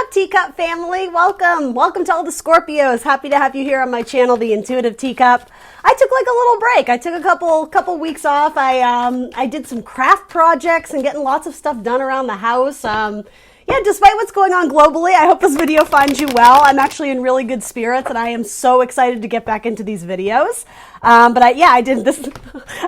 up, Teacup family? Welcome to all the Scorpios. Happy to have you here on my channel, The Intuitive Teacup. I took like a little break. I took a couple weeks off. I did some craft projects and getting lots of stuff done around the house. Yeah, despite what's going on globally, I hope this video finds you well. I'm actually in really good spirits, and I am so excited to get back into these videos. I did this.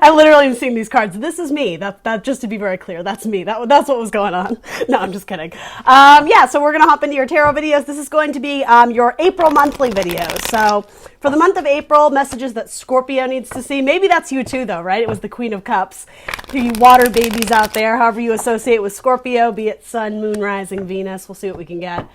I literally am seeing these cards. This is me. That just to be very clear, that's me. That's what was going on. No, I'm just kidding. So we're gonna hop into your tarot videos. This is going to be your April monthly videos. So for the month of April, messages that Scorpio needs to see. Maybe that's you too, though, right? It was the Queen of Cups. To you water babies out there, however you associate with Scorpio, be it Sun, Moon, Rising, Venus. We'll see what we can get.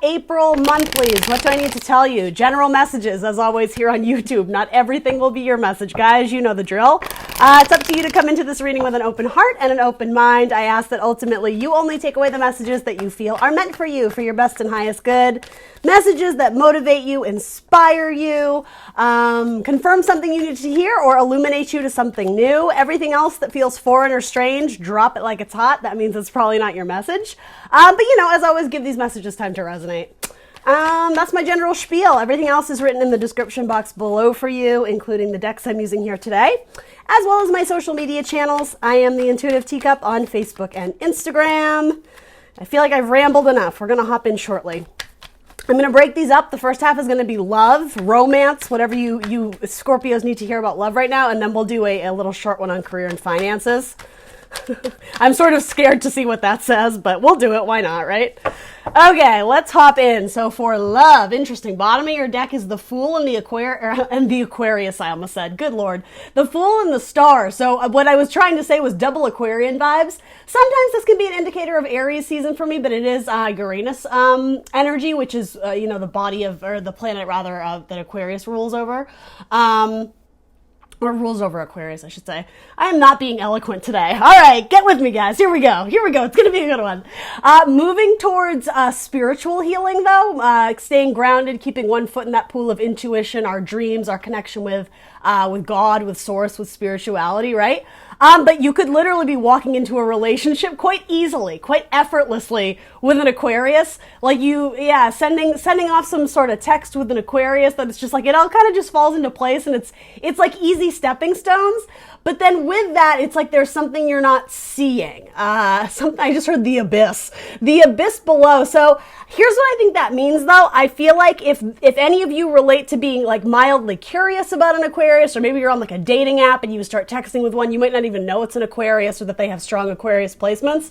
April monthlies. What do I need to tell you? General messages, as always, here on YouTube. Not everything will be your message, guys. You know the drill. It's up to you to come into this reading with an open heart and an open mind. I ask that ultimately you only take away the messages that you feel are meant for you, for your best and highest good. Messages that motivate you, inspire you, confirm something you need to hear, or illuminate you to something new. Everything else that feels foreign or strange, drop it like it's hot. That means it's probably not your message. As always, give these messages time to resonate. That's my general spiel. Everything else is written in the description box below for you, including the decks I'm using here today, as well as my social media channels. I am the Intuitive Teacup on Facebook and Instagram. I feel like I've rambled enough. We're going to hop in shortly. I'm going to break these up. The first half is going to be love, romance, whatever you Scorpios need to hear about love right now, and then we'll do a little short one on career and finances. I'm sort of scared to see what that says, but we'll do it. Why not, right? Okay, let's hop in. So for love, interesting. Bottom of your deck is the Fool and the Aquarius, I almost said. Good Lord. The Fool and the Star. So what I was trying to say was double Aquarian vibes. Sometimes this can be an indicator of Aries season for me, but it is Uranus energy, which is, the body of, or the planet rather, that Aquarius rules over. Or rules over Aquarius, I should say. I am not being eloquent today. All right, get with me, guys. Here we go. It's going to be a good one. Moving towards spiritual healing, though. Staying grounded, keeping one foot in that pool of intuition, our dreams, our connection with God, with Source, with spirituality, right? But you could literally be walking into a relationship quite easily, quite effortlessly with an Aquarius. Like sending off some sort of text with an Aquarius that it's just like, it all kind of just falls into place, and it's like easy stepping stones. But then with that, it's like there's something you're not seeing. I just heard the abyss below. So here's what I think that means, though. I feel like if any of you relate to being like mildly curious about an Aquarius, or maybe you're on like a dating app and you start texting with one, you might not even know it's an Aquarius or that they have strong Aquarius placements.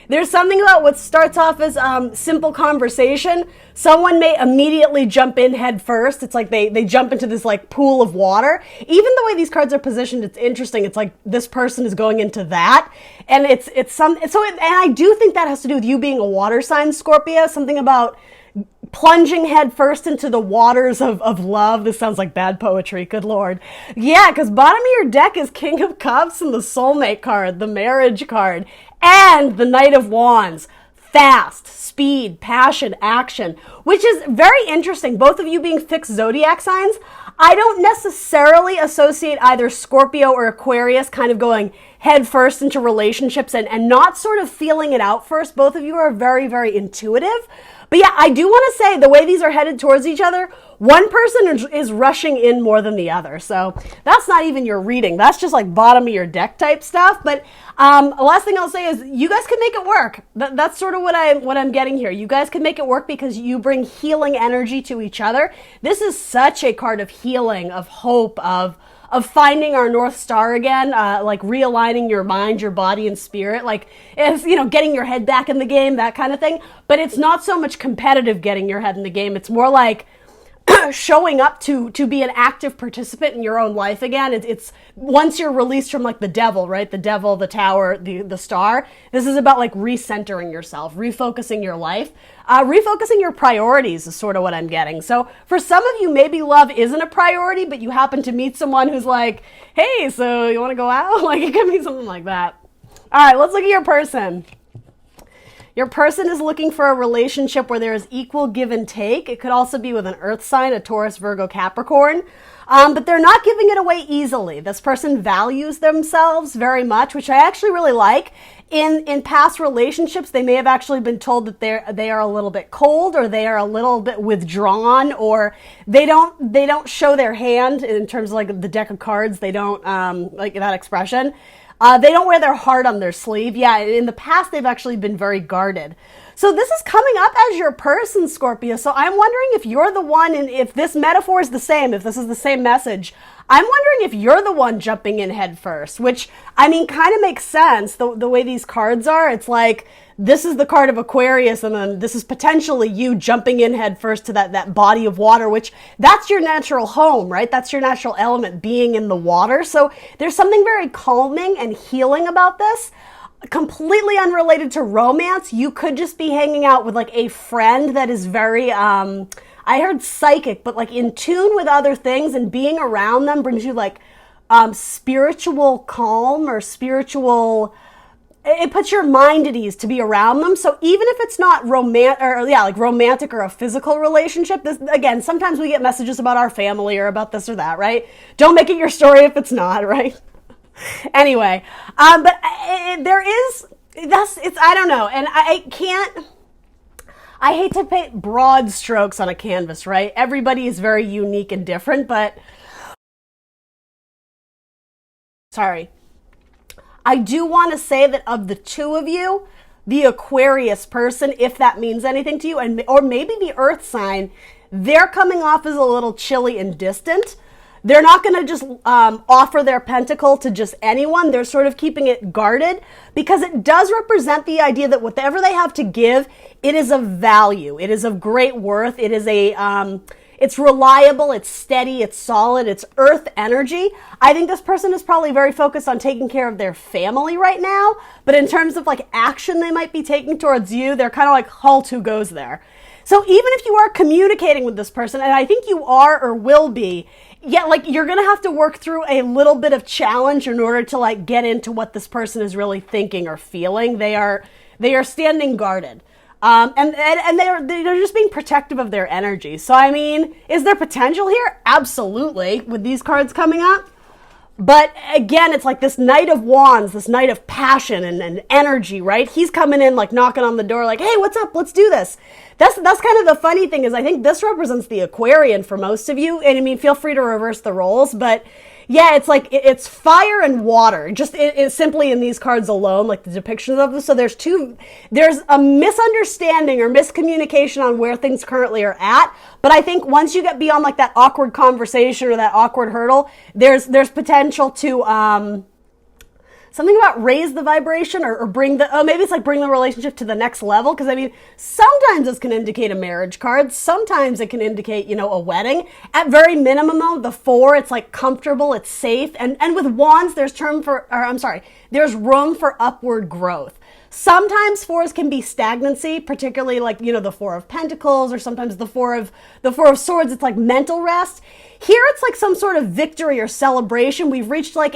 There's something about what starts off as simple conversation. Someone may immediately jump in head first. It's like they jump into this like pool of water. Even the way these cards are positioned, it's interesting. It's like this person is going into that, and and I do think that has to do with you being a water sign, Scorpio. Something about plunging head first into the waters of love. This sounds like bad poetry. Good Lord. Yeah, because bottom of your deck is King of Cups and the Soulmate card, the Marriage card, and the Knight of Wands. Fast, speed, passion, action, which is very interesting. Both of you being fixed zodiac signs. I don't necessarily associate either Scorpio or Aquarius kind of going head first into relationships and not sort of feeling it out first. Both of you are very, very intuitive. But yeah, I do want to say the way these are headed towards each other, one person is rushing in more than the other. So that's not even your reading. That's just like bottom of your deck type stuff. But the last thing I'll say is you guys can make it work. That's sort of what I'm getting here. You guys can make it work because you bring healing energy to each other. This is such a card of healing, of hope, of finding our North Star again, like realigning your mind, your body, and spirit, like, if, getting your head back in the game, that kind of thing. But it's not so much competitive getting your head in the game. It's more like showing up to be an active participant in your own life again. It's once you're released from like the devil, right? The devil, the tower, the star. This is about like recentering yourself, refocusing your life, refocusing your priorities is sort of what I'm getting. So for some of you, maybe love isn't a priority, but you happen to meet someone who's like, hey, so you want to go out? Like it could be something like that. All right, let's look at your person. Your person is looking for a relationship where there is equal give and take. It could also be with an earth sign, a Taurus, Virgo, Capricorn. But they're not giving it away easily. This person values themselves very much, which I actually really like. In past relationships, they may have actually been told that they are a little bit cold, or they are a little bit withdrawn, or they don't show their hand in terms of like the deck of cards. They don't like that expression. They don't wear their heart on their sleeve. Yeah, in the past, they've actually been very guarded. So this is coming up as your person, Scorpio. So I'm wondering if you're the one, and if this metaphor is the same, if this is the same message, I'm wondering if you're the one jumping in head first, which, I mean, kind of makes sense the way these cards are. It's like, this is the card of Aquarius, and then this is potentially you jumping in head first to that body of water, which that's your natural home, right? That's your natural element, being in the water. So there's something very calming and healing about this. Completely unrelated to romance. You could just be hanging out with like a friend that is very, I heard psychic, but like in tune with other things, and being around them brings you like spiritual calm or spiritual, it puts your mind at ease to be around them. So even if it's not romantic or a physical relationship, this, again, sometimes we get messages about our family or about this or that, right? Don't make it your story if it's not, right? Anyway, but I don't know. And I hate to paint broad strokes on a canvas, right? Everybody is very unique and different, but sorry. I do want to say that of the two of you, the Aquarius person, if that means anything to you, or maybe the earth sign, they're coming off as a little chilly and distant. They're not going to just offer their pentacle to just anyone. They're sort of keeping it guarded, because it does represent the idea that whatever they have to give, it is of value. It is of great worth. It is it's reliable, it's steady, it's solid, it's earth energy. I think this person is probably very focused on taking care of their family right now, but in terms of like action they might be taking towards you, they're kind of like, halt, who goes there? So even if you are communicating with this person, and I think you are or will be, yeah, like you're going to have to work through a little bit of challenge in order to like get into what this person is really thinking or feeling. They are standing guarded. And they're just being protective of their energy. So, I mean, is there potential here? Absolutely, with these cards coming up. But again, it's like this Knight of Wands, this Knight of passion and energy, right? He's coming in like knocking on the door like, hey, what's up? Let's do this. That's kind of the funny thing, is I think this represents the Aquarian for most of you. And I mean, feel free to reverse the roles, but yeah, it's like, it's fire and water, just it simply in these cards alone, like the depictions of them. So there's a misunderstanding or miscommunication on where things currently are at. But I think once you get beyond like that awkward conversation or that awkward hurdle, there's potential to, something about raise the vibration or bring maybe it's like bring the relationship to the next level. Because I mean, sometimes this can indicate a marriage card. Sometimes it can indicate, a wedding. At very minimum though, the 4, it's like comfortable, it's safe. And with wands, there's room for upward growth. Sometimes 4s can be stagnancy, particularly like, the 4 of Pentacles, or sometimes the 4 of Swords. It's like mental rest. Here it's like some sort of victory or celebration. We've reached like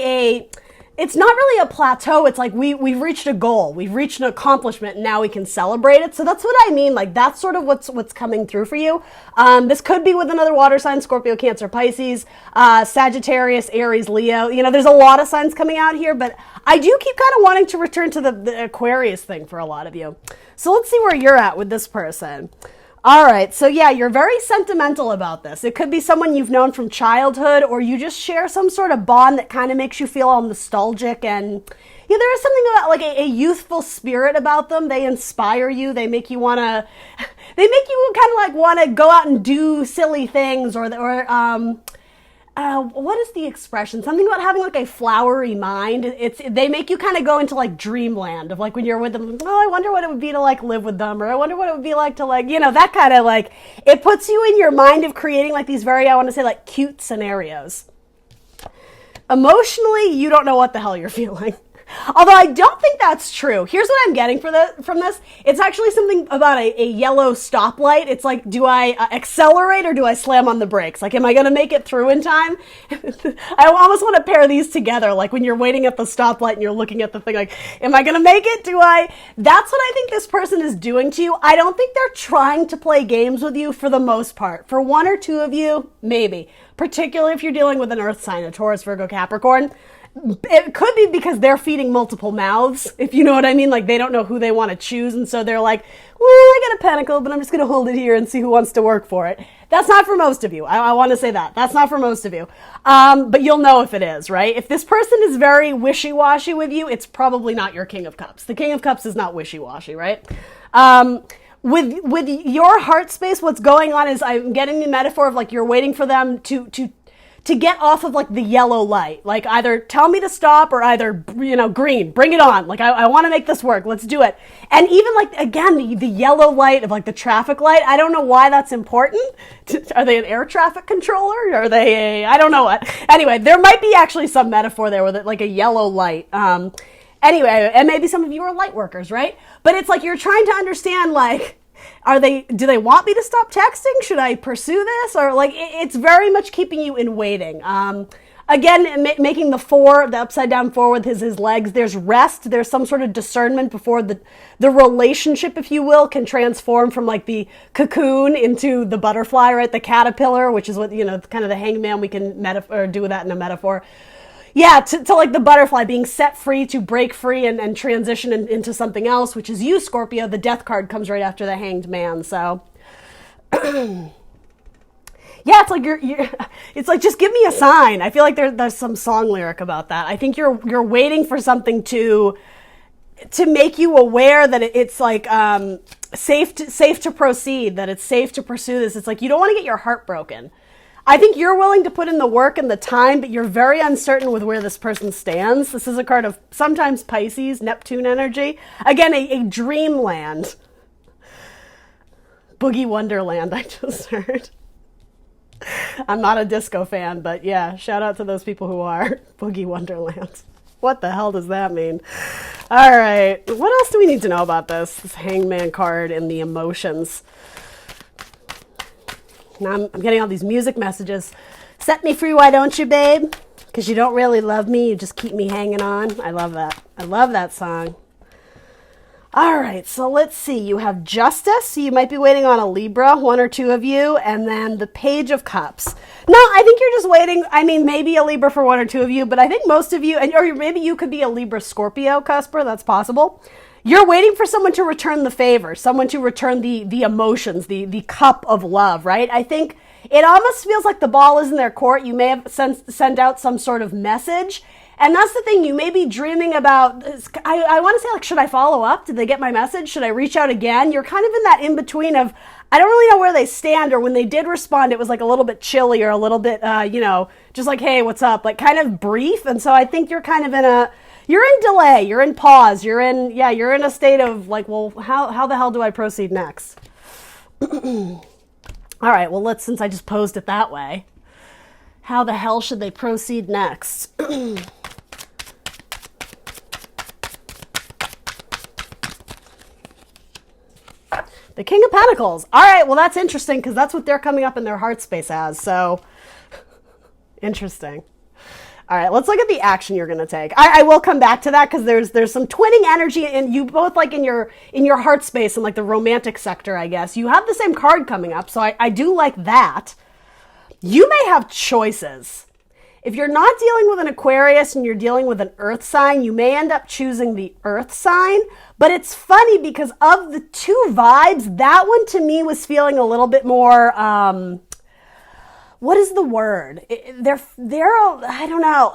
it's not really a plateau. It's like we've reached a goal. We've reached an accomplishment, and now we can celebrate it. So that's what I mean. Like, that's sort of what's coming through for you. This could be with another water sign: Scorpio, Cancer, Pisces, Sagittarius, Aries, Leo. There's a lot of signs coming out here, but I do keep kind of wanting to return to the Aquarius thing for a lot of you. So let's see where you're at with this person. All right, so yeah, you're very sentimental about this. It could be someone you've known from childhood, or you just share some sort of bond that kind of makes you feel all nostalgic. And there is something about like a youthful spirit about them. They inspire you. They make you kind of like want to go out and do silly things, what is the expression? Something about having like a flowery mind. They make you kind of go into like dreamland of like when you're with them. Oh, I wonder what it would be to like live with them, or I wonder what it would be like to like, that kind of like, it puts you in your mind of creating like these very, I want to say like cute scenarios. Emotionally, you don't know what the hell you're feeling. Although I don't think that's true. Here's what I'm getting from this. It's actually something about a yellow stoplight. It's like, do I accelerate or do I slam on the brakes? Like, am I going to make it through in time? I almost want to pair these together. Like when you're waiting at the stoplight and you're looking at the thing, like, am I going to make it? That's what I think this person is doing to you. I don't think they're trying to play games with you for the most part. For one or two of you, maybe. Particularly if you're dealing with an earth sign, a Taurus, Virgo, Capricorn. It could be because they're feeding multiple mouths, if you know what I mean. Like they don't know who they want to choose, and so they're like, well, I got a pentacle, but I'm just going to hold it here and see who wants to work for it. That's not for most of you. I want to say that. That's not for most of you. But you'll know if it is, right? If this person is very wishy-washy with you, it's probably not your King of Cups. The King of Cups is not wishy-washy, right? With your heart space, what's going on is I'm getting the metaphor of like you're waiting for them to get off of like the yellow light. Like either tell me to stop or either, green, bring it on. Like I want to make this work. Let's do it. And even like, again, the yellow light of like the traffic light. I don't know why that's important. Are they an air traffic controller? Are they I don't know what. Anyway, there might be actually some metaphor there with it, like a yellow light. Anyway, and maybe some of you are light workers, right? But it's like you're trying to understand like, do they want me to stop texting? Should I pursue this? Or like, it's very much keeping you in waiting. Again, making the upside down 4 with his legs. There's rest. There's some sort of discernment before the relationship, if you will, can transform from like the cocoon into the butterfly, right? The caterpillar, which is what, kind of the hangman. We can do that in a metaphor. Yeah, to like the butterfly being set free to break free and transition into something else, which is you, Scorpio. The death card comes right after the hanged man. So, yeah, it's like it's like, just give me a sign. I feel like there's some song lyric about that. I think you're waiting for something to make you aware that it's like, safe to proceed, that it's safe to pursue this. It's like, you don't want to get your heart broken. I think you're willing to put in the work and the time, but you're very uncertain with where this person stands. This is a card of sometimes Pisces, Neptune energy. Again, a dreamland. Boogie Wonderland, I just heard. I'm not a disco fan, but yeah, shout out to those people who are. Boogie Wonderland. What the hell does that mean? All right, what else do we need to know about this hangman card and the emotions? Now I'm getting all these music messages. Set me free, why don't you, babe? Because you don't really love me. You just keep me hanging on. I love that. I love that song. All right, so let's see. You have Justice. So you might be waiting on a Libra, one or two of you. And then the Page of Cups. No, I think you're just waiting. I mean, maybe a Libra for one or two of you. But I think most of you, or maybe you could be a Libra Scorpio cusper. That's possible. You're waiting for someone to return the favor, someone to return the emotions, the cup of love, right? I think it almost feels like the ball is in their court. You may have sent out some sort of message. And that's the thing, you may be dreaming about, I want to say, like, should I follow up? Did they get my message? Should I reach out again? You're kind of in that in-between of, I don't really know where they stand, or when they did respond, it was like a little bit chilly or a little bit, just like, hey, what's up? Like kind of brief. And so I think you're kind of you're in delay, you're in pause, you're in a state of like, well, how the hell do I proceed next? All right, well, since I just posed it that way, how the hell should they proceed next? The King of Pentacles. All right, well, that's interesting because that's what they're coming up in their heart space as. So, interesting. All right, let's look at the action you're going to take. I will come back to that because there's some twinning energy, and you both, like, in your heart space and like the romantic sector, I guess. You have the same card coming up, so I do like that. You may have choices. If you're not dealing with an Aquarius and you're dealing with an earth sign, you may end up choosing the earth sign. But it's funny because of the two vibes, that one to me was feeling a little bit more, what is the word? They're I don't know,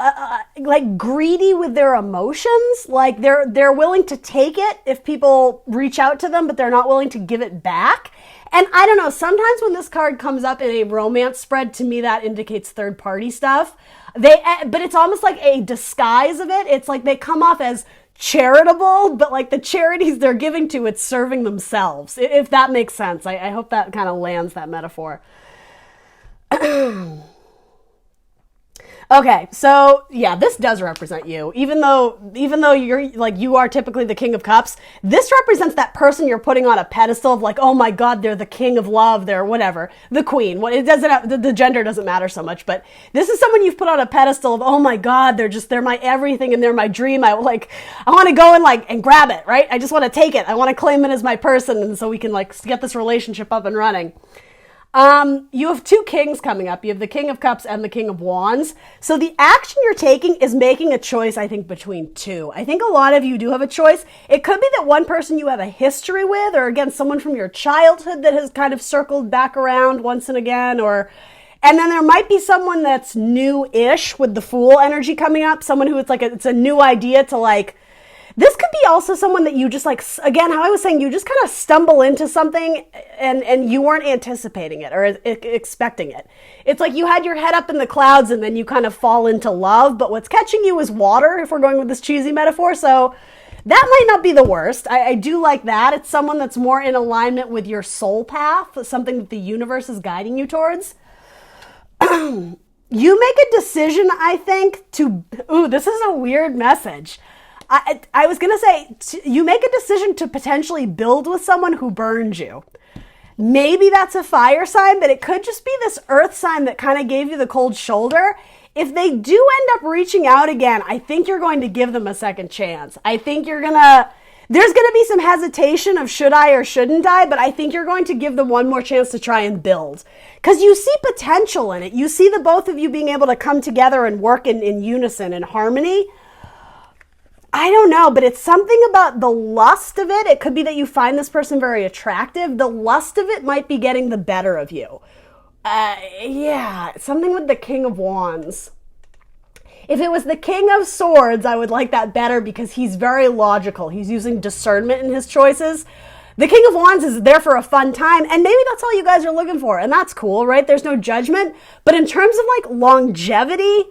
like greedy with their emotions. Like they're willing to take it if people reach out to them, but they're not willing to give it back. And I don't know, sometimes when this card comes up in a romance spread, to me that indicates third party stuff. But it's almost like a disguise of it. It's like they come off as charitable, but like the charities they're giving to, it's serving themselves, if that makes sense. I hope that kind of lands, that metaphor. Okay, so yeah, this does represent you. Even though you're like you are typically the King of Cups, this represents that person you're putting on a pedestal of like, oh my God, they're the king of love, they're whatever, the queen. It doesn't have, the gender doesn't matter so much, but this is someone you've put on a pedestal of, oh my God, they're my everything and they're my dream. I want to go and grab it, right? I just want to take it. I want to claim it as my person, and so we can like get this relationship up and running. You have two kings coming up. You have the King of Cups and the King of Wands. So the action you're taking is making a choice, I think, between two. I think a lot of you do have a choice. It could be that one person you have a history with, or again, someone from your childhood that has kind of circled back around once and again, and then there might be someone that's new-ish with the Fool energy coming up, someone who it's a new idea to like. This could be also someone that you just like, again, how I was saying, you just kind of stumble into something and you weren't anticipating it or expecting it. It's like you had your head up in the clouds and then you kind of fall into love, but what's catching you is water, if we're going with this cheesy metaphor. So that might not be the worst. I do like that. It's someone that's more in alignment with your soul path, something that the universe is guiding you towards. You make a decision, I think, this is a weird message. I was going to say, you make a decision to potentially build with someone who burns you. Maybe that's a fire sign, but it could just be this earth sign that kind of gave you the cold shoulder. If they do end up reaching out again, I think you're going to give them a second chance. I think there's going to be some hesitation of should I or shouldn't I, but I think you're going to give them one more chance to try and build. Because you see potential in it. You see the both of you being able to come together and work in unison, in harmony. I don't know, but it's something about the lust of it. It could be that you find this person very attractive. The lust of it might be getting the better of you. Something with the King of Wands. If it was the King of Swords, I would like that better because he's very logical. He's using discernment in his choices. The King of Wands is there for a fun time, and maybe that's all you guys are looking for, and that's cool, right? There's no judgment. But in terms of like longevity,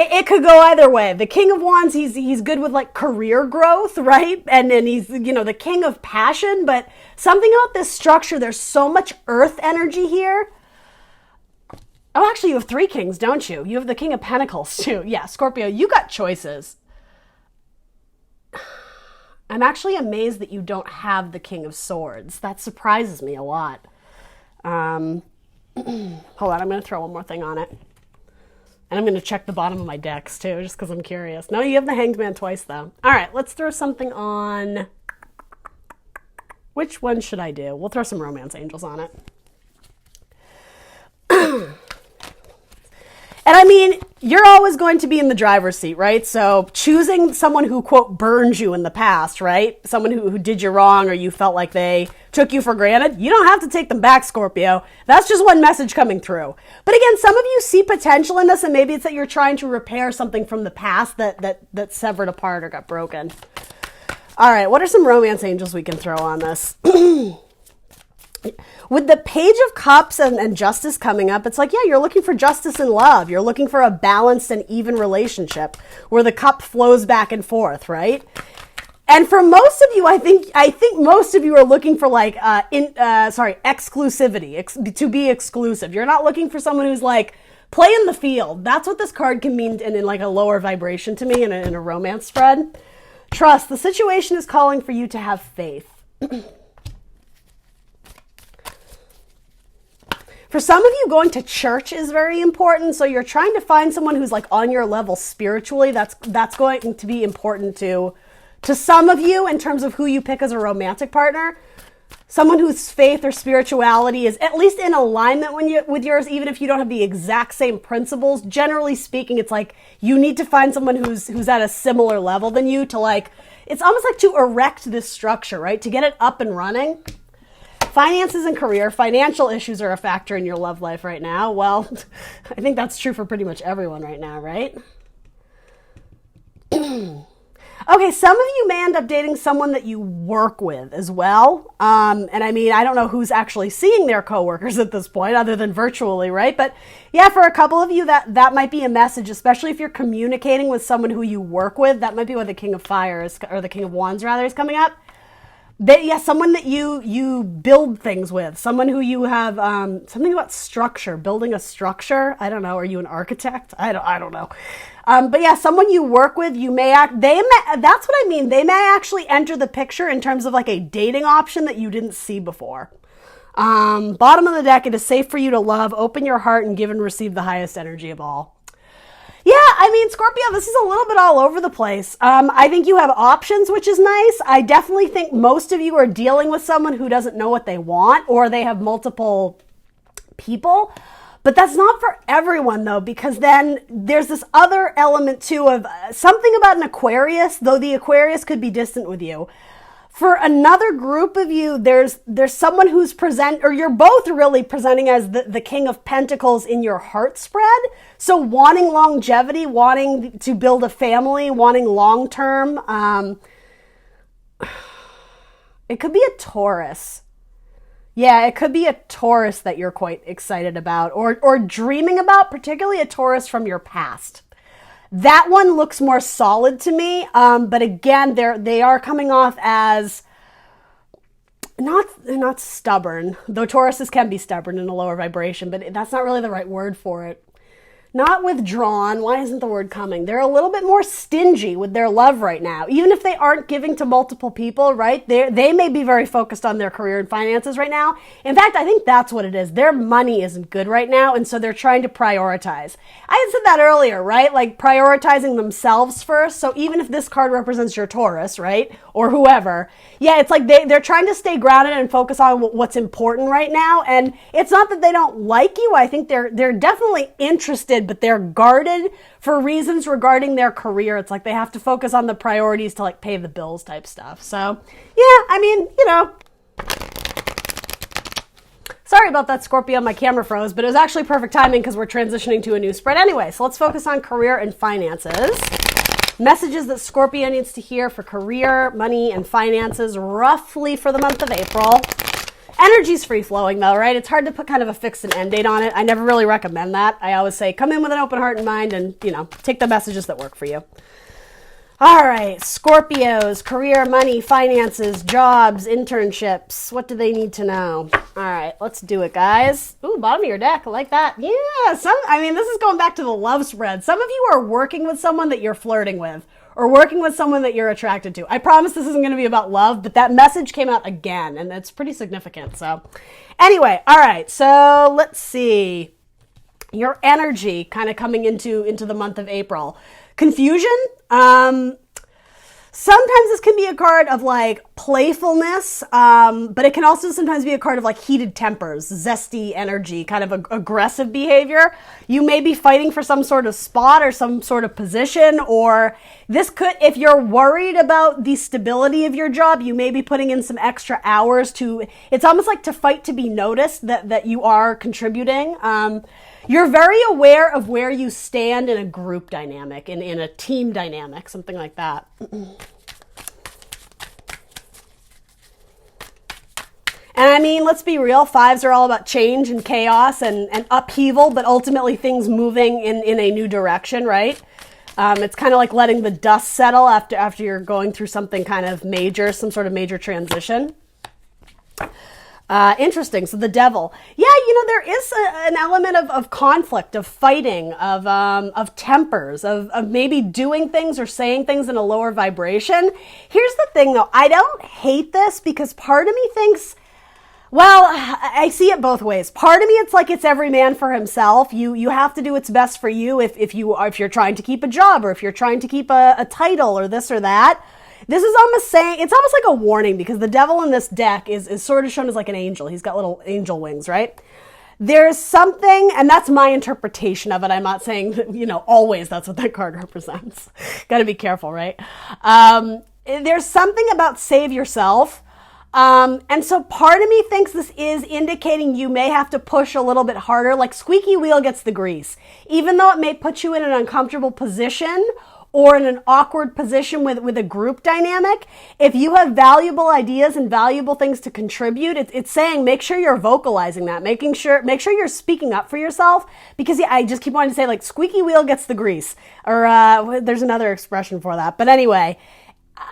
it could go either way. The King of Wands, he's good with like career growth, right? And then he's, the King of Passion, but something about this structure, there's so much earth energy here. Oh, actually, you have three kings, don't you? You have the King of Pentacles too. Yeah, Scorpio, you got choices. I'm actually amazed that you don't have the King of Swords. That surprises me a lot. Hold on, I'm going to throw one more thing on it. And I'm going to check the bottom of my decks, too, just because I'm curious. No, you have the Hanged Man twice, though. All right, let's throw something on. Which one should I do? We'll throw some Romance Angels on it. And I mean, you're always going to be in the driver's seat, right? So choosing someone who, quote, burned you in the past, right? Someone who did you wrong or you felt like they took you for granted. You don't have to take them back, Scorpio. That's just one message coming through. But again, some of you see potential in this, and maybe it's that you're trying to repair something from the past that severed apart or got broken. All right, what are some Romance Angels we can throw on this? With the Page of Cups and Justice coming up, it's like, yeah, you're looking for justice and love. You're looking for a balanced and even relationship where the cup flows back and forth, right? And for most of you, I think most of you are looking for like, exclusivity, to be exclusive. You're not looking for someone who's like, play in the field. That's what this card can mean in like a lower vibration to me in a romance spread. Trust, the situation is calling for you to have faith. For some of you, going to church is very important. So you're trying to find someone who's like on your level spiritually. That's going to be important to some of you in terms of who you pick as a romantic partner. Someone whose faith or spirituality is at least in alignment with yours, even if you don't have the exact same principles. Generally speaking, it's like you need to find someone who's at a similar level than you to like, it's almost like to erect this structure, right? To get it up and running. Finances and career, financial issues are a factor in your love life right now. Well, I think that's true for pretty much everyone right now, right? Okay, some of you may end up dating someone that you work with as well. And I mean, I don't know who's actually seeing their coworkers at this point other than virtually, right? But yeah, for a couple of you, that might be a message, especially if you're communicating with someone who you work with. That might be why the King of Fire is, or the King of Wands rather, is coming up. Someone that you build things with, someone who you have something about structure, building a structure. I don't know. Are you an architect? I don't know. But yeah, someone you work with, that's what I mean. They may actually enter the picture in terms of like a dating option that you didn't see before. Bottom of the deck, it is safe for you to love, open your heart, and give and receive the highest energy of all. Yeah, I mean, Scorpio, this is a little bit all over the place. I think you have options, which is nice. I definitely think most of you are dealing with someone who doesn't know what they want, or they have multiple people. But that's not for everyone, though, because then there's this other element, too, of something about an Aquarius, though the Aquarius could be distant with you. For another group of you, there's someone who's or you're both really presenting as the King of Pentacles in your heart spread. So wanting longevity, wanting to build a family, wanting long-term. It could be a Taurus. Yeah, it could be a Taurus that you're quite excited about or dreaming about, particularly a Taurus from your past. That one looks more solid to me, but again, they are coming off as not stubborn, though Tauruses can be stubborn in a lower vibration, but that's not really the right word for it. Not withdrawn. Why isn't the word coming? They're a little bit more stingy with their love right now. Even if they aren't giving to multiple people, right? They may be very focused on their career and finances right now. In fact, I think that's what it is. Their money isn't good right now, and so they're trying to prioritize. I had said that earlier, right? Like prioritizing themselves first. So even if this card represents your Taurus, right? Or whoever, yeah, it's like they're trying to stay grounded and focus on what's important right now. And it's not that they don't like you. I think they're definitely interested, but they're guarded for reasons regarding their career. It's like they have to focus on the priorities to like pay the bills type stuff. So yeah, I mean, sorry about that, Scorpio. My camera froze, but it was actually perfect timing because we're transitioning to a new spread anyway. So let's focus on career and finances. Messages that Scorpio needs to hear for career, money, and finances roughly for the month of April. Energy's free-flowing, though, right? It's hard to put kind of a fixed and end date on it. I never really recommend that. I always say come in with an open heart and mind and, take the messages that work for you. All right, Scorpios, career, money, finances, jobs, internships. What do they need to know? All right, let's do it, guys. Ooh, bottom of your deck. I like that. Yeah, this is going back to the love spread. Some of you are working with someone that you're flirting with or working with someone that you're attracted to. I promise this isn't going to be about love, but that message came out again, and it's pretty significant. So anyway, all right, so let's see. Your energy kind of coming into the month of April. Confusion. Sometimes this can be a card of like playfulness, but it can also sometimes be a card of like heated tempers, zesty energy, kind of aggressive behavior. You may be fighting for some sort of spot or some sort of position, or this could, if you're worried about the stability of your job, you may be putting in some extra hours it's almost like to fight to be noticed that you are contributing. You're very aware of where you stand in a group dynamic, in a team dynamic, something like that. And I mean, let's be real, fives are all about change and chaos and upheaval, but ultimately things moving in a new direction, right? It's kind of like letting the dust settle after you're going through something kind of major, some sort of major transition. Interesting. So the devil. Yeah, there is an element of conflict, of fighting, of tempers, of maybe doing things or saying things in a lower vibration. Here's the thing, though. I don't hate this because part of me thinks, well, I see it both ways. Part of me, it's like it's every man for himself. You have to do what's best for you if you're trying to keep a job or if you're trying to keep a title or this or that. This is almost saying, it's almost like a warning because the devil in this deck is sort of shown as like an angel. He's got little angel wings, right? There's something, and that's my interpretation of it. I'm not saying, always that's what that card represents. Got to be careful, right? There's something about save yourself. And so part of me thinks this is indicating you may have to push a little bit harder, like squeaky wheel gets the grease. Even though it may put you in an uncomfortable position or in an awkward position with a group dynamic, if you have valuable ideas and valuable things to contribute, it's saying make sure you're vocalizing that, make sure you're speaking up for yourself, because I just keep wanting to say like squeaky wheel gets the grease, or there's another expression for that. But anyway,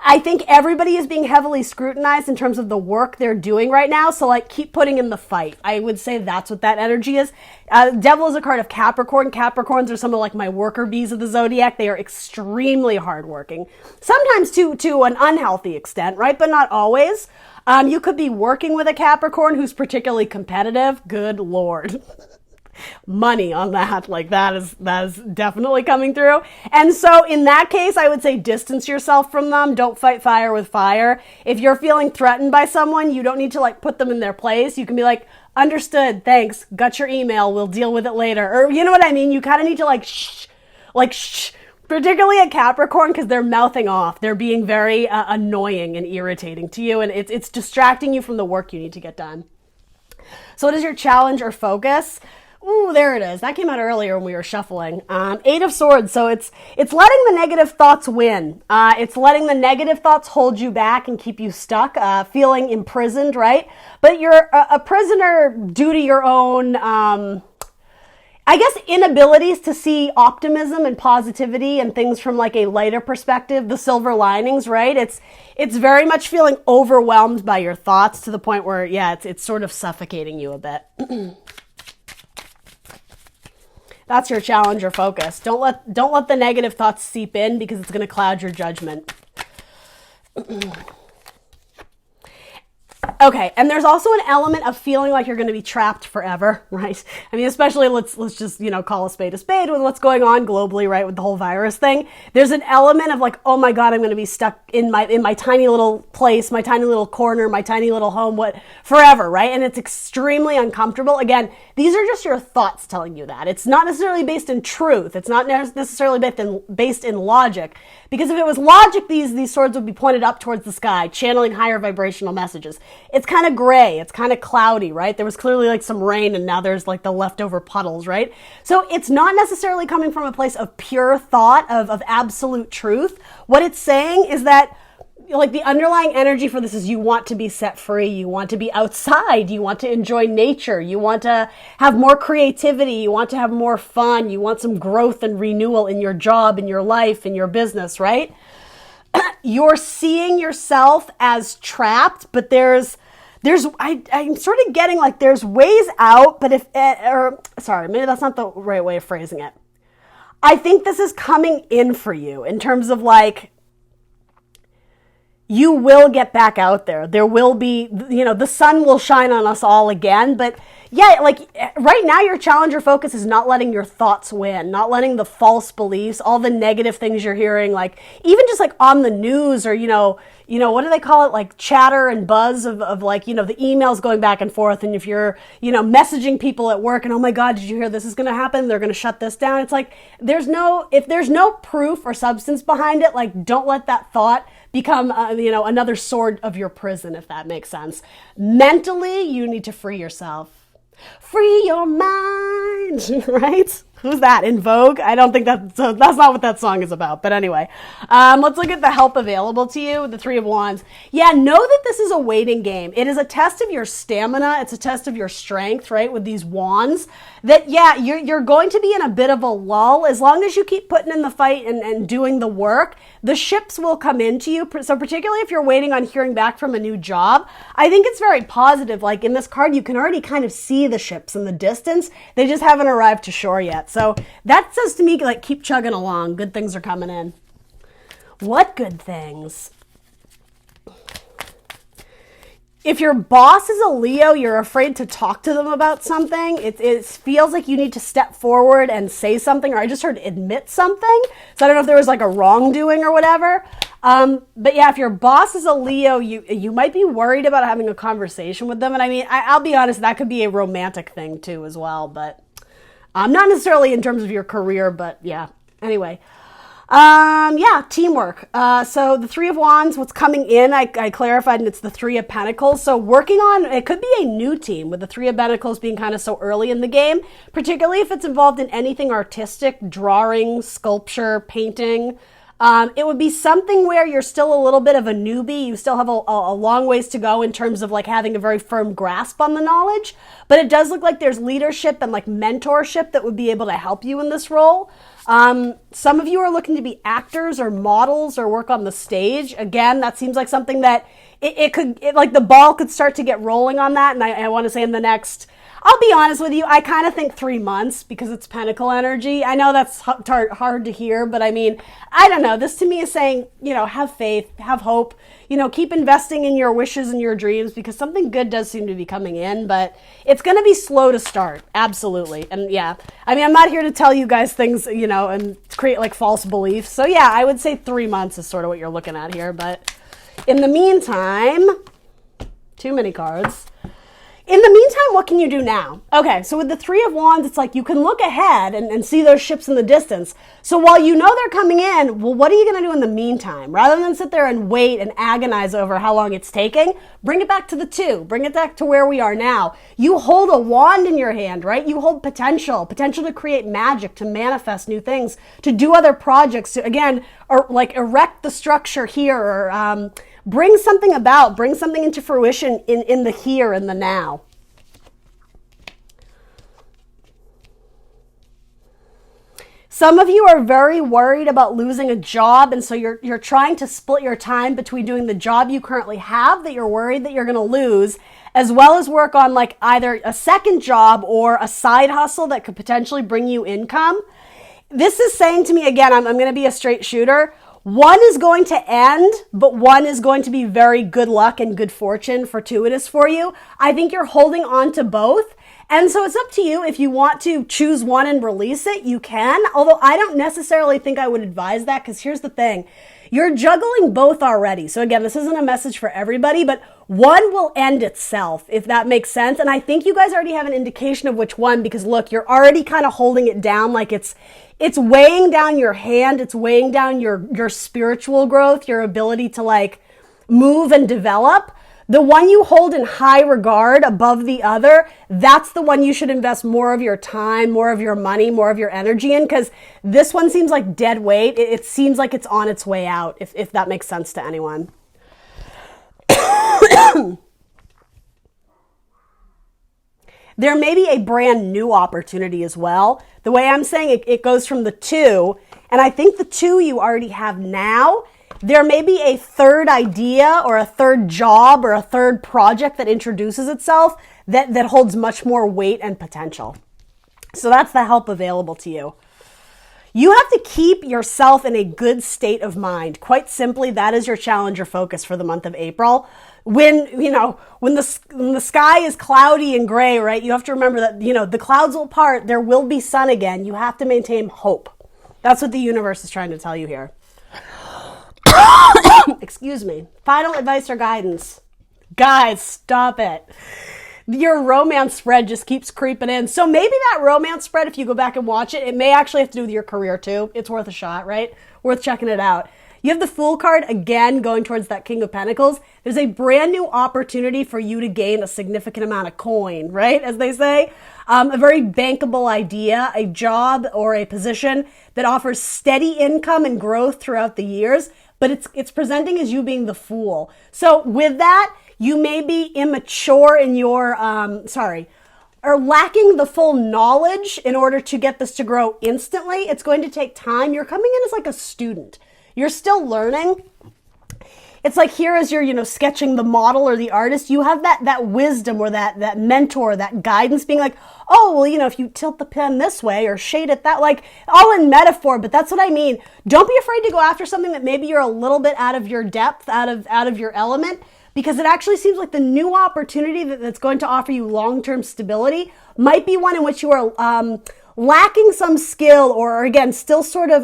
I think everybody is being heavily scrutinized in terms of the work they're doing right now. So like keep putting in the fight. I would say that's what that energy is. Devil is a card of Capricorn. Capricorns are some of like my worker bees of the zodiac. They are extremely hardworking. Sometimes to an unhealthy extent, right? But not always. You could be working with a Capricorn who's particularly competitive. Good Lord. Money on that, like that is definitely coming through. And so in that case, I would say distance yourself from them. Don't fight fire with fire. If you're feeling threatened by someone, you don't need to like put them in their place. You can be like, understood, thanks, got your email, we'll deal with it later. Or you know what I mean? You kind of need to like shh, particularly a Capricorn, because they're mouthing off. They're being very annoying and irritating to you, and it's distracting you from the work you need to get done. So what is your challenge or focus? Ooh, there it is. That came out earlier when we were shuffling. 8 of Swords. So it's letting the negative thoughts win. It's letting the negative thoughts hold you back and keep you stuck, feeling imprisoned, right? But you're a prisoner due to your own, I guess, inabilities to see optimism and positivity and things from like a lighter perspective, the silver linings, right? It's very much feeling overwhelmed by your thoughts to the point where, yeah, it's sort of suffocating you a bit. That's your challenge or focus. Don't let the negative thoughts seep in because it's going to cloud your judgment. Okay, and there's also an element of feeling like you're going to be trapped forever, right? I mean, especially let's just, call a spade with what's going on globally, right, with the whole virus thing. There's an element of like, oh my God, I'm going to be stuck in my tiny little place, my tiny little corner, my tiny little home, forever, right? And it's extremely uncomfortable. Again, these are just your thoughts telling you that. It's not necessarily based in truth. It's not necessarily based in logic. Because if it was logic, these swords would be pointed up towards the sky, channeling higher vibrational messages. It's kind of gray. It's kind of cloudy, right? There was clearly like some rain and now there's like the leftover puddles, right? So it's not necessarily coming from a place of pure thought, of absolute truth. What it's saying is that like the underlying energy for this is you want to be set free. You want to be outside. You want to enjoy nature. You want to have more creativity. You want to have more fun. You want some growth and renewal in your job, in your life, in your business, right? You're seeing yourself as trapped, but I'm sort of getting like there's ways out, but maybe that's not the right way of phrasing it. I think this is coming in for you in terms of like, you will get back out there. There will be, the sun will shine on us all again. But yeah, like right now your challenge or focus is not letting your thoughts win, not letting the false beliefs, all the negative things you're hearing, like even just like on the news or, what do they call it? Like chatter and buzz of like, the emails going back and forth. And if you're, messaging people at work and, oh my God, did you hear this is going to happen? They're going to shut this down. It's like, if there's no proof or substance behind it, like don't let that thought become, another sword of your prison, if that makes sense. Mentally, you need to free yourself. Free your mind, right? Who's that? In Vogue? I don't think that's not what that song is about. But anyway, let's look at the help available to you. The 3 of Wands. Yeah, know that this is a waiting game. It is a test of your stamina. It's a test of your strength, right? With these wands. That, yeah, you're going to be in a bit of a lull. As long as you keep putting in the fight and doing the work, the ships will come into you. So particularly if you're waiting on hearing back from a new job, I think it's very positive. Like in this card, you can already kind of see the ships in the distance. They just haven't arrived to shore yet. So that says to me, like, keep chugging along. Good things are coming in. What good things? If your boss is a Leo, you're afraid to talk to them about something. It feels like you need to step forward and say something, or I just heard admit something. So I don't know if there was like a wrongdoing or whatever. But yeah, if your boss is a Leo, you might be worried about having a conversation with them. And I mean, I'll be honest, that could be a romantic thing too as well. But not necessarily in terms of your career, but yeah. Anyway. Teamwork. So the 3 of Wands, what's coming in, I clarified, and it's the 3 of Pentacles. So working on, it could be a new team with the 3 of Pentacles being kind of so early in the game, particularly if it's involved in anything artistic, drawing, sculpture, painting. It would be something where you're still a little bit of a newbie. You still have a long ways to go in terms of like having a very firm grasp on the knowledge, but it does look like there's leadership and like mentorship that would be able to help you in this role. Some of you are looking to be actors or models or work on the stage. Again, that seems like something that like the ball could start to get rolling on that. And I want to say in the next, I'll be honest with you, I kind of think 3 months because it's Pentacle energy. I know that's hard to hear, but I mean, I don't know. This to me is saying, have faith, have hope, keep investing in your wishes and your dreams because something good does seem to be coming in, but it's going to be slow to start. Absolutely. And yeah, I mean, I'm not here to tell you guys things, and create like false beliefs. So yeah, I would say 3 months is sort of what you're looking at here. But in the meantime, too many cards. In the meantime, what can you do now? Okay, so with the Three of Wands, it's like you can look ahead and see those ships in the distance. So while you know they're coming in, well, what are you going to do in the meantime? Rather than sit there and wait and agonize over how long it's taking, bring it back to the 2. Bring it back to where we are now. You hold a wand in your hand, right? You hold potential to create magic, to manifest new things, to do other projects, to, again, or like erect the structure here, or bring something about, bring something into fruition in the here and the now. Some of you are very worried about losing a job, and so you're trying to split your time between doing the job you currently have that you're worried that you're going to lose, as well as work on like either a second job or a side hustle that could potentially bring you income. This is saying to me, again, I'm going to be a straight shooter. One is going to end, but one is going to be very good luck and good fortune, fortuitous for you. I think you're holding on to both. And so it's up to you. If you want to choose one and release it, you can. Although I don't necessarily think I would advise that, because here's the thing. You're juggling both already. So again, this isn't a message for everybody, but one will end itself, if that makes sense. And I think you guys already have an indication of which one, because look, you're already kind of holding it down like it's weighing down your hand. It's weighing down your spiritual growth, your ability to like move and develop. The one you hold in high regard above the other, that's the one you should invest more of your time, more of your money, more of your energy in, because this one seems like dead weight. It seems like it's on its way out, if that makes sense to anyone. There may be a brand new opportunity as well. The way I'm saying it goes from the 2, and I think the 2 you already have now. There may be a third idea or a third job or a third project that introduces itself that holds much more weight and potential. So that's the help available to you. You have to keep yourself in a good state of mind. Quite simply, that is your challenge or focus for the month of April. When the sky is cloudy and gray, right? You have to remember that, the clouds will part. There will be sun again. You have to maintain hope. That's what the universe is trying to tell you here. Excuse me. Final advice or guidance. Guys, stop it. Your romance spread just keeps creeping in. So maybe that romance spread, if you go back and watch it, it may actually have to do with your career too. It's worth a shot, right? Worth checking it out. You have the Fool card again going towards that King of Pentacles. There's a brand new opportunity for you to gain a significant amount of coin, right? As they say, a very bankable idea, a job or a position that offers steady income and growth throughout the years. But it's presenting as you being the Fool. So with that, you may be immature in your, or lacking the full knowledge in order to get this to grow instantly. It's going to take time. You're coming in as like a student. You're still learning. It's like here as you're, sketching the model or the artist, you have that wisdom or that mentor, that guidance being like, oh, well, if you tilt the pen this way or shade it that, like all in metaphor, but that's what I mean. Don't be afraid to go after something that maybe you're a little bit out of your depth, out of your element, because it actually seems like the new opportunity that's going to offer you long-term stability might be one in which you are lacking some skill or again, still sort of,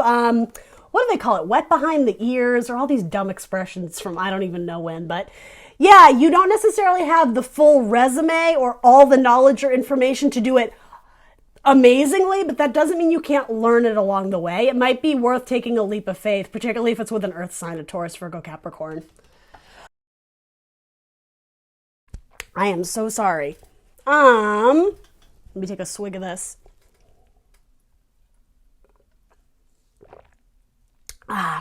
what do they call it? Wet behind the ears, or all these dumb expressions from I don't even know when. But yeah, you don't necessarily have the full resume or all the knowledge or information to do it amazingly, but that doesn't mean you can't learn it along the way. It might be worth taking a leap of faith, particularly if it's with an earth sign of Taurus, Virgo, Capricorn. I am so sorry. Let me take a swig of this.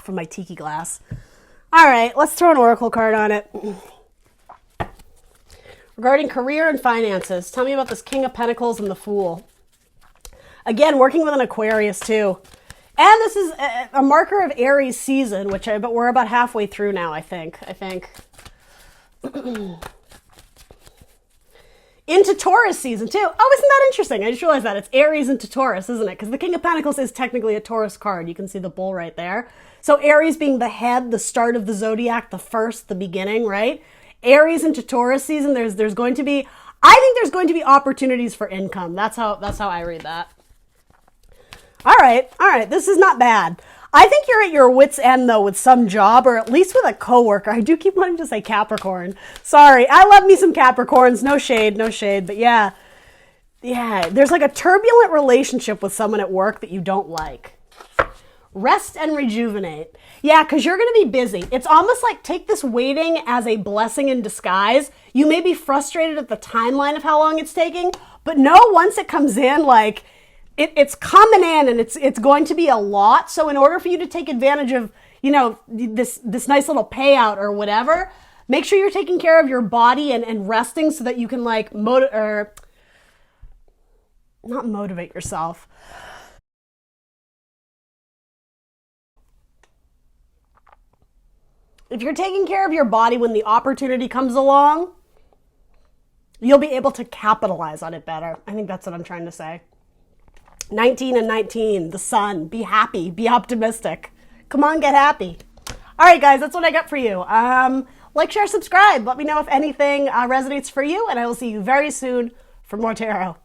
From my tiki glass. All right, let's throw an oracle card on it. Regarding career and finances, tell me about this King of Pentacles and the Fool. Again, working with an Aquarius too. And this is a marker of Aries season, but we're about halfway through now, I think. Into Taurus season too. Oh, isn't that interesting? I just realized that. It's Aries into Taurus, isn't it? Because the King of Pentacles is technically a Taurus card. You can see the bull right there. So Aries being the head, the start of the zodiac, the first, the beginning, right? Aries into Taurus season, there's going to be, I think there's going to be opportunities for income. That's how I read that. All right. This is not bad. I think you're at your wit's end though with some job, or at least with a coworker. I do keep wanting to say Capricorn. Sorry, I love me some Capricorns. No shade. But yeah, there's like a turbulent relationship with someone at work that you don't like. Rest and rejuvenate. Yeah, because you're going to be busy. It's almost like take this waiting as a blessing in disguise. You may be frustrated at the timeline of how long it's taking, but no, once it comes in, like it's coming in and it's going to be a lot. So in order for you to take advantage of, this nice little payout or whatever, make sure you're taking care of your body and resting so that you can not motivate yourself. If you're taking care of your body when the opportunity comes along, you'll be able to capitalize on it better. I think that's what I'm trying to say. 19 and 19, the sun. Be happy. Be optimistic. Come on, get happy. All right, guys, that's what I got for you. Like, share, subscribe. Let me know if anything resonates for you, and I will see you very soon for more tarot.